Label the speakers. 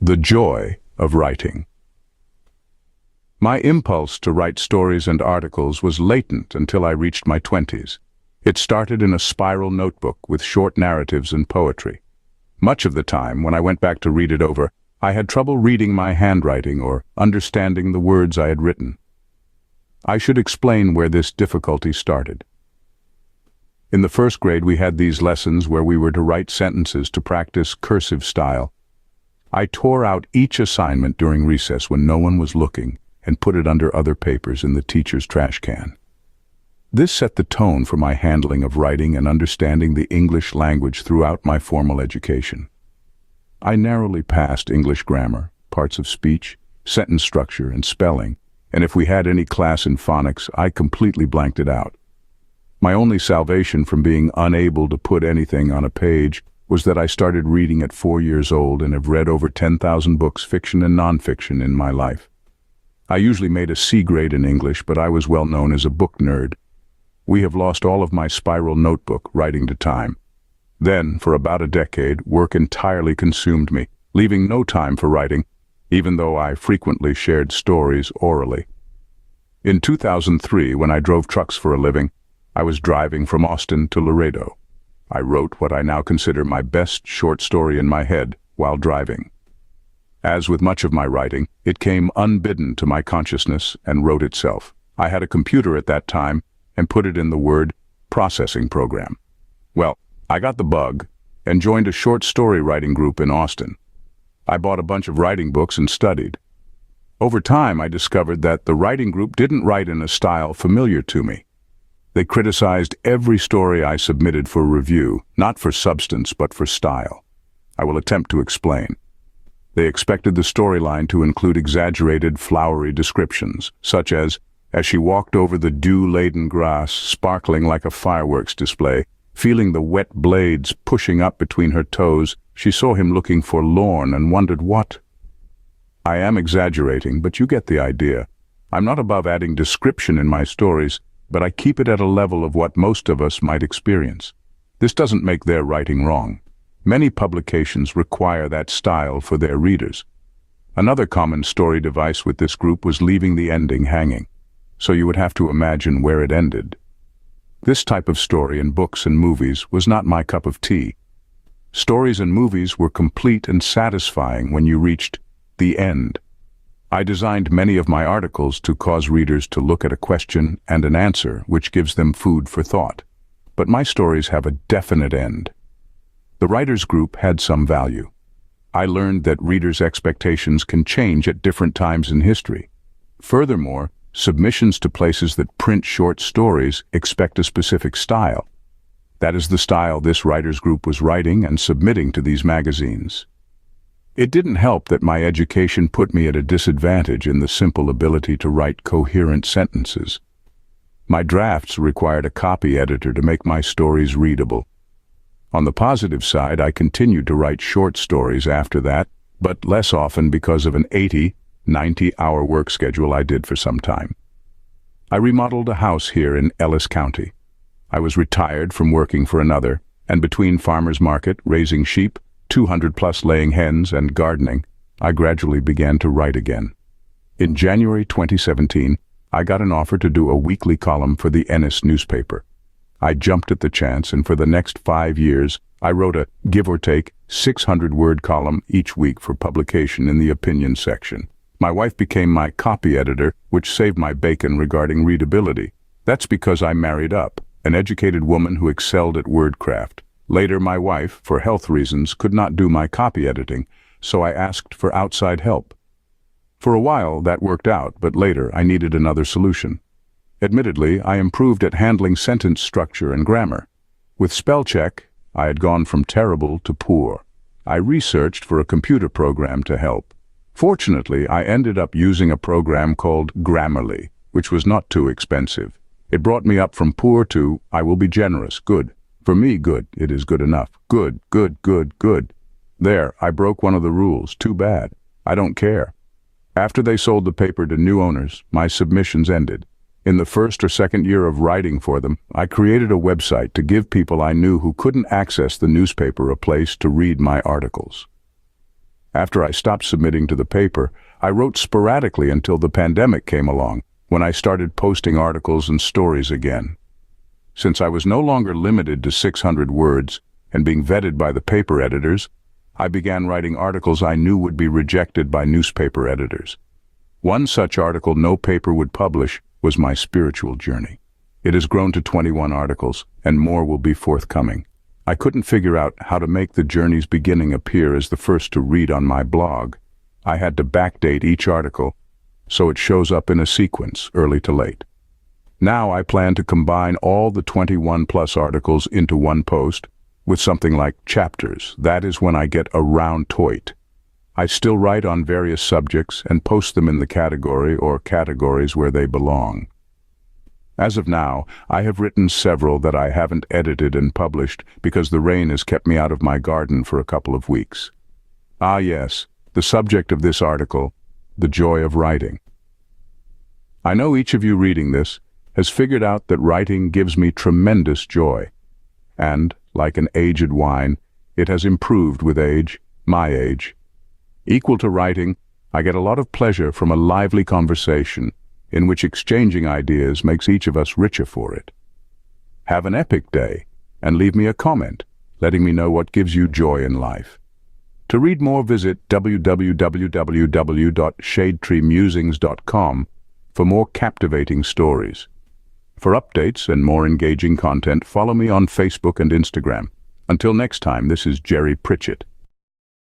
Speaker 1: The joy of writing. My impulse to write stories and articles was latent until I reached my 20s. It started in a spiral notebook with short narratives and poetry. Much of the time, when I went back to read it over, I had trouble reading my handwriting or understanding the words I had written. I should explain where this difficulty started. In the first grade, we had these lessons where we were to write sentences to practice cursive style. I tore out each assignment during recess when no one was looking and put it under other papers in the teacher's trash can. This set the tone for my handling of writing and understanding the English language throughout my formal education. I narrowly passed English grammar, parts of speech, sentence structure, and spelling, and if we had any class in phonics, I completely blanked it out. My only salvation from being unable to put anything on a page was that I started reading at 4 years old and have read over 10,000 books, fiction and nonfiction, in my life. I usually made a C grade in English, but I was well known as a book nerd. We have lost all of my spiral notebook writing to time. Then, for about a decade, work entirely consumed me, leaving no time for writing, even though I frequently shared stories orally. In 2003, when I drove trucks for a living, I was driving from Austin to Laredo. I wrote what I now consider my best short story in my head while driving. As with much of my writing, it came unbidden to my consciousness and wrote itself. I had a computer at that time and put it in the word processing program. Well, I got the bug and joined a short story writing group in Austin. I bought a bunch of writing books and studied. Over time, I discovered that the writing group didn't write in a style familiar to me. They criticized every story I submitted for review, not for substance but for style. I will attempt to explain. They expected the storyline to include exaggerated, flowery descriptions, such as she walked over the dew-laden grass, sparkling like a fireworks display, feeling the wet blades pushing up between her toes, she saw him looking forlorn and wondered what. I am exaggerating, but you get the idea. I'm not above adding description in my stories, but I keep it at a level of what most of us might experience. This doesn't make their writing wrong. Many publications require that style for their readers. Another common story device with this group was leaving the ending hanging, so you would have to imagine where it ended. This type of story in books and movies was not my cup of tea. Stories and movies were complete and satisfying when you reached the end. I designed many of my articles to cause readers to look at a question and an answer, which gives them food for thought. But my stories have a definite end. The writers' group had some value. I learned that readers' expectations can change at different times in history. Furthermore, submissions to places that print short stories expect a specific style. That is the style this writers' group was writing and submitting to these magazines. It didn't help that my education put me at a disadvantage in the simple ability to write coherent sentences. My drafts required a copy editor to make my stories readable. On the positive side, I continued to write short stories after that, but less often because of an 90-hour work schedule I did for some time. I remodeled a house here in Ellis County. I was retired from working for another, and between farmers market, raising sheep, 200+ laying hens, and gardening, I gradually began to write again. In January 2017, I got an offer to do a weekly column for the Ennis newspaper. I jumped at the chance, and for the next 5 years, I wrote a, give or take, 600-word column each week for publication in the opinion section. My wife became my copy editor, which saved my bacon regarding readability. That's because I married up, an educated woman who excelled at wordcraft. Later, my wife, for health reasons, could not do my copy editing, so I asked for outside help. For a while, that worked out, but later I needed another solution. Admittedly, I improved at handling sentence structure and grammar. With spell check, I had gone from terrible to poor. I researched for a computer program to help. Fortunately, I ended up using a program called Grammarly, which was not too expensive. It brought me up from poor to, I will be generous, good. For me, good, it is good enough. Good, good, good, good. There, I broke one of the rules. Too bad. I don't care. After they sold the paper to new owners, my submissions ended. In the first or second year of writing for them, I created a website to give people I knew who couldn't access the newspaper a place to read my articles. After I stopped submitting to the paper, I wrote sporadically until the pandemic came along, when I started posting articles and stories again. Since I was no longer limited to 600 words and being vetted by the paper editors, I began writing articles I knew would be rejected by newspaper editors. One such article no paper would publish was my spiritual journey. It has grown to 21 articles, and more will be forthcoming. I couldn't figure out how to make the journey's beginning appear as the first to read on my blog. I had to backdate each article, so it shows up in a sequence, early to late. Now I plan to combine all the 21+ articles into one post, with something like chapters. That is when I get around to it. I still write on various subjects and post them in the category or categories where they belong. As of now, I have written several that I haven't edited and published because the rain has kept me out of my garden for a couple of weeks. Ah yes, the subject of this article, the joy of writing. I know each of you reading this has figured out that writing gives me tremendous joy. And, like an aged wine, it has improved with age, my age. Equal to writing, I get a lot of pleasure from a lively conversation, in which exchanging ideas makes each of us richer for it. Have an epic day, and leave me a comment, letting me know what gives you joy in life. To read more, visit www.shadetreemusings.com for more captivating stories. For updates and more engaging content, follow me on Facebook and Instagram. Until next time, this is Jerry Pritchett.